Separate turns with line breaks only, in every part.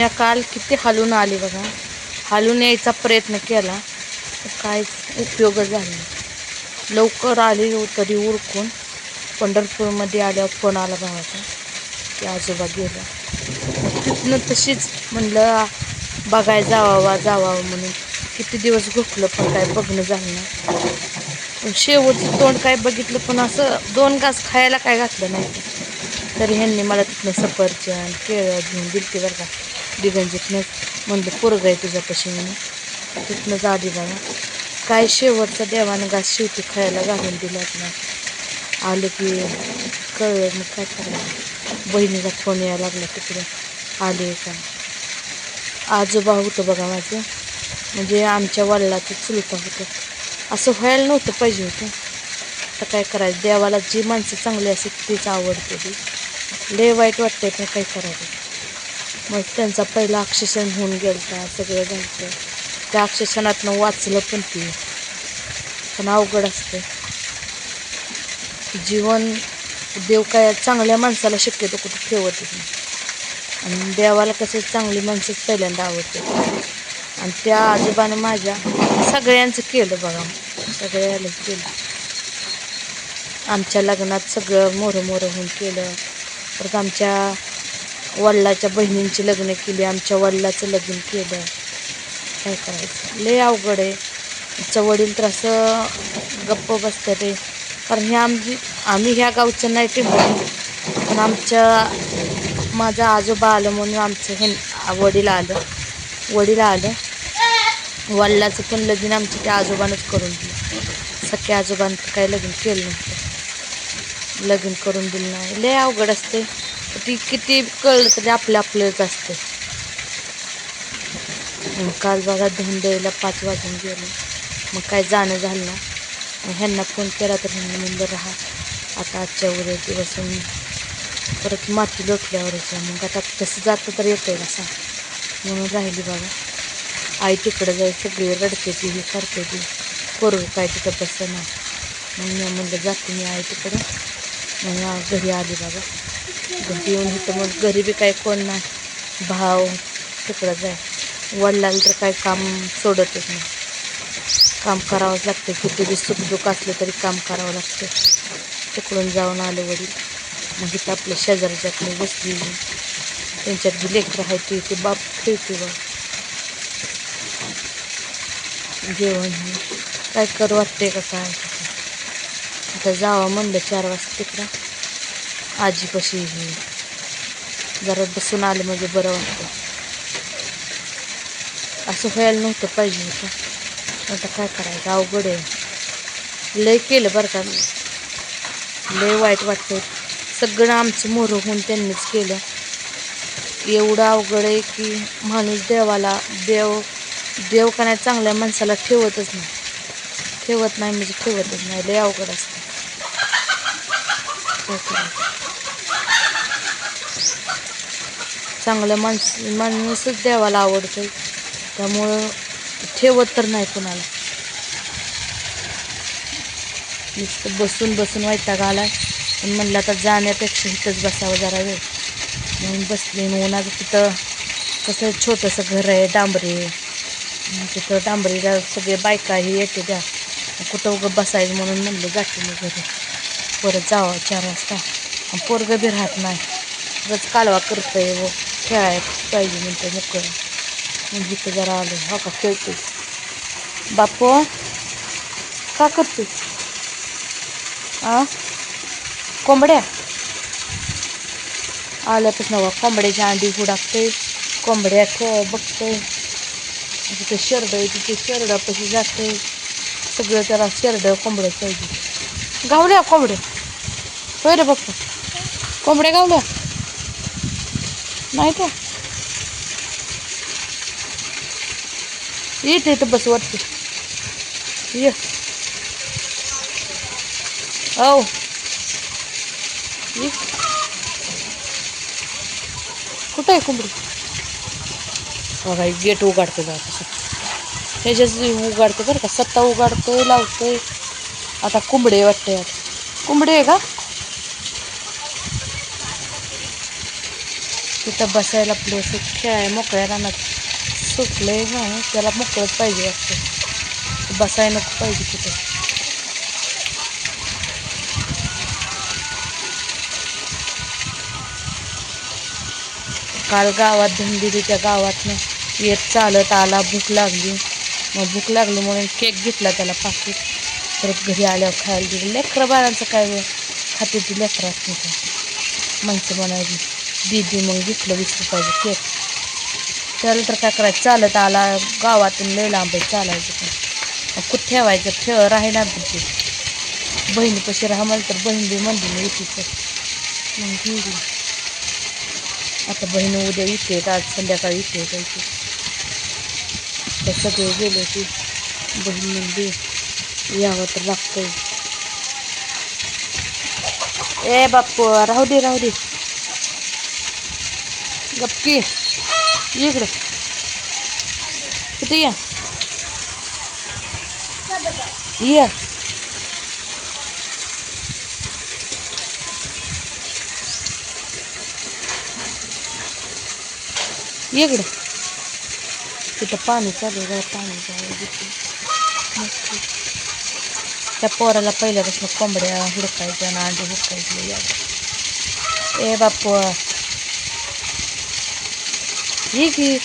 या काल किती हालून आली बघा. हालून यायचा प्रयत्न केला तर काहीच उपयोगच झाला नाही. लवकर आली तरी उरकून पंढरपूरमध्ये आल्यावर फोन आला भावाचा की आजोबा गेला. तिथनं तशीच म्हणलं बघाय जावावं म्हणून किती दिवस घुकलं पण काय बघणं झालं नाही. पण शेवटचं तोंड काय बघितलं पण असं 2 घास खायला काय घातलं नाही. तरी ह्यांनी मला तिथनं सफरचंद केळं घेऊन दिलती बरं का. दिगंजीतनं म्हणलं पोरगं आहे तुझ्यापाशी म्हणून तिथनंच आली बघा. काय शेवटचा देवानं घास शेवटी खायला घालून दिलाच नाही. आलं की कळलं मग काय करायचं. बहिणीचा फोन यायला लागला तिकडे आले का. आजोबा होतं बघा माझं, म्हणजे आमच्या वडिलाचं चुलता होतं. असं व्हायला नव्हतं पाहिजे होतं. आता काय करायचं, देवाला जी माणसं चांगली असतात तीच आवडते ती. लय वाईट वाटतंय पण काय करायचं. मग त्यांचा पहिला अक्षशन होऊन गेलता, सगळं झालं. त्या अक्षशनातनं वाचलं पण ती, पण अवघड असतं जीवन. देव काय चांगल्या माणसाला शक्यतो कुठं ठेवतच नाही. आणि देवाला कसं चांगली माणसंच पहिल्यांदा आवडते. आणि त्या आजोबानं माझ्या सगळ्यांचं केलं बघा, सगळ्यालाच केलं. आमच्या लग्नात सगळं मोरं होऊन केलं. परत आमच्या वडिलाच्या बहिणींची लग्न केली, आमच्या वडिलाचं लग्न केलं. काय करायचं, लय अवघड आहे. आमचं वडील तर असं गप्प बसतं ते. कारण हे आम्ही ह्या गावचं नाही ते पण माझं आजोबा आलं म्हणून आमचं वडील आलं. वडिलाचं पण लग्न आमच्या त्या आजोबानंच करून दिलं. सख्या आजोबानं काय लग्न केलं नव्हतं, लग्न करून दिलं नाही. लय अवघड असते ती. किती कळलं तरी आपलंच असते. काल बघा धुवून द्यायला 5 वाजून गेले, मग काय जाणं झालं ना. मग ह्यांना फोन केला तर ह्यांना म्हणलं राहा आता आजच्या उद्या दिवस परत माती लोटल्यावरच. मग आता तसं जातं तर येतं का सांग, म्हणून राहिली बघा. आई तिकडं जाय सगळी रडते ती, हे करते ती, पोरगं काय तिथं बसं ना. मग मी म्हणलं जाते मी आई तिकडं. मग घरी आली बघा. घरी येऊन इथं मग घरी बी काय कोण नाही, भाव तिकडं जाय. वडिलाला तर काय काम सोडतच नाही, काम करावंच लागतं. किती बी सुखदुःख असलं तरी काम करावं लागतं. तिकडून जाऊन आलं वडील. मग इथं आपल्या शेजारच्याकडे बसली, त्यांच्यात जी लेकरं आहे ती बाप खेळते बा. जेवण काय करू वाटते का काय. आता जावं म्हणलं 4 वाजता तिकडं आजीपाशी. जरा बसून आलं म्हणजे बरं वाटतं. असं व्हायला नव्हतं पाहिजे होतं. आता काय करायचं, अवघड आहे. लय केलं बरं का, लय वाईट वाटतं. सगळं आमचं मोरं होऊन त्यांनीच केलं. एवढं अवघड आहे की माणूस देव का नाही चांगल्या माणसाला ठेवतच नाही म्हणजे ठेवतच नाही. लय अवघड असतं. काय करायचं, चांगलं माणूसच देवाला आवडतं. त्यामुळं ठेवत तर नाही कोणाला. नुसतं बसून वैताग आला. पण म्हणलं आता जाण्यापेक्षा इथंच बसावं जरा वेळ, म्हणून बसले. मग आज तिथं कसं छोटंसं घर आहे डांबरी, तिथं डांबरीला सगळे बायकाही येते द्या. कुठं उगं बसायचं म्हणून म्हणलं जाते मी घरी. परत जावं 4 वाजता. पोरगं बी राहत नाही, उगाच कालवा करतंय व खेळायला पाहिजे म्हणते मोकळं. म्हणजे इथं जरा आलं. हो का खेळते बापू, का करते कोंबड्या आल्यापासून कोंबड्याची अंडी हुडाकते, कोंबड्या बघते. तिथे शेरडं आहे, तिथे शेरडापाशी जाते. सगळं त्याला शेरडं कोंबड्या पाहिजे. गावल्या कोंबड्या होय रे बाप्पा, कोंबड्या गावल्या नाही का. येते इथं बस वाटते ये. औ कुठं आहे कोंबडी. बघा गेट उघडते बघा तसं, ह्याच्याच उघडते बरं का. सत्ता उघडतोय लावतोय. आता कोंबडी वाटते, कोंबडी आहे का तिथं बसायला प्लेस खेळाय मोकळ्या रानात सुटले ना, त्याला मोकळंच पाहिजे वाटतं, बसायला नको पाहिजे तिथं. काल गावात धुंदिली, त्या गावातनं येत चालत आला, भूक लागली. मग भूक लागली म्हणून केक घेतला त्याला पाकिट, परत घरी आल्यावर खायला दिली. लेकरं बाळांचं काय वेळ खाते ती लेकरं असते का माणसं म्हणायची दीदी, मग घेतलं 20 रुपयाचं केक. त्याला तर काय करायचं, चालत आला, गावातून लय लांब चालायचं, पण कुठं ठेवायचं, राहिना तिथे. बहिणीपाशी राहा म्हणलं तर बहीण बी म्हणली मी येते तर मग गेली. आता बहीण उद्या येते, आज संध्याकाळी येते जायची. तर सगळे गेले की बहीण म्हणली यावं तर लागतंय. ए बाप्पू, राहू दे गपकी, इकडं किती या इकडं, तिथं पाणी चालू आहे, पाणी जावं. त्या पोराला पहिल्यापासून कोंबड्या हुडकायच्या आणि अंडे हुडकायचे. ए बाप्पू, ये की,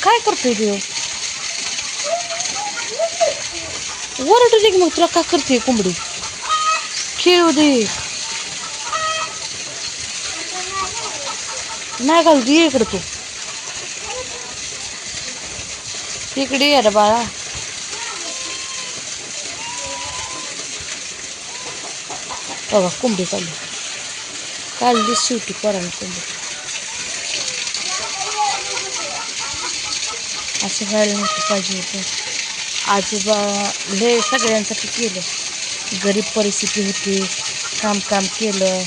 काय करतोय देव, वरडू दे की मग, तुला का करते कोंबडी, खेळू दे, नाही घालू दे. इकडं तू इकडे ये रे बाळा. बघा कोंबडी काढली शेवटी पोराने कोंबडी. असं व्हायला नको पाहिजे होतं. आजोबा लय सगळ्यांसाठी केलं, गरीब परिस्थिती होती, काम केलं.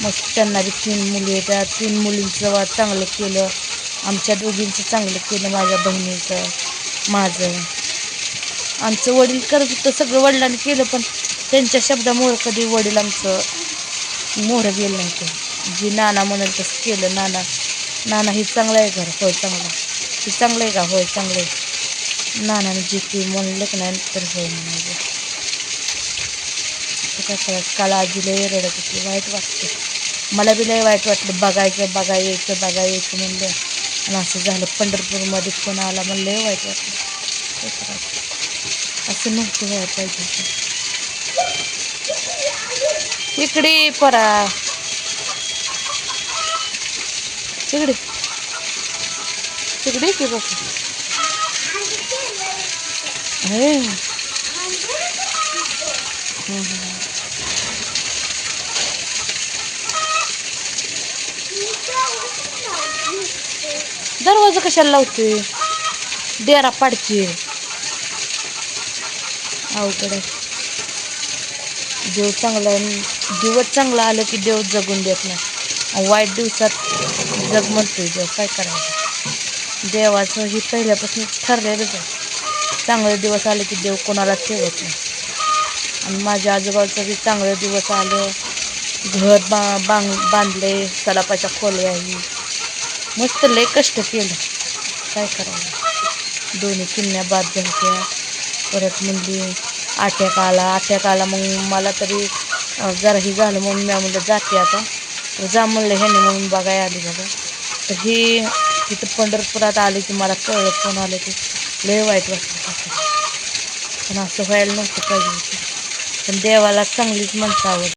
मग त्यांना बी 3 मुली आहेत, त्या 3 मुलींचं चांगलं केलं, आमच्या दोघींचं चांगलं केलं, माझ्या बहिणीचं, माझं. आमचं वडील करत होतं सगळं, वडिलांनी केलं, पण त्यांच्या शब्दामुळं कधी वडील आमचं मोहरं गेलं नव्हतं. जी नाना म्हणाल तसं केलं. नाना ही चांगलं आहे घर, होय चांगलं, हे चांगलं आहे का, होय चांगलं आहे. नानाने जे की म्हणलं की नाही तर होय म्हणायचं. काय करायचं, काल आजीला रडत होती, वाईट वाटतं. मला बी लय वाईट वाटलं, बघा यायचं म्हणलं, आणि असं झालं. पंढरपूरमध्ये फोन आला, मला लय वाईट वाटलं. काय करायचं, असं नव्हतं व्हायला पाहिजे. इकडे परा, तिकडे की बघ. दरवाजा कशाला लावतोय, डेरा पाडची, अवघड आहे. देव चांगला, दिवस चांगला आलं की देव जगून देत नाही, वाईट दिवसात जग म्हणतोय देव. काय करायचं, देवाचं ही पहिल्यापासून ठरलेलंच आहे. चांगले दिवस आले की देव कोणाला ठेवत नाही. आणि माझ्या आजोबाचं बी चांगलं दिवस आलं, घर बांधले, सडापाच्या खोल्याही मस्त, लय कष्ट केलं. काय करायचं, दोन्ही किन्या बाद झाल्या. परत म्हणली अटॅक आला, मग मला तरी जरा ही झालं म्हणून मी म्हणलं जाते आता, तर जा म्हणलं ह्याने, म्हणून बघायला आली बघा. तर ही तिथं पंढरपुरात आले की मला कळलं, फोन आलं की लय वाईट वाटलं. पण असं व्हायला नव्हतं पाहिजे होतं, पण देवाला चांगलीच माणसं आवडत.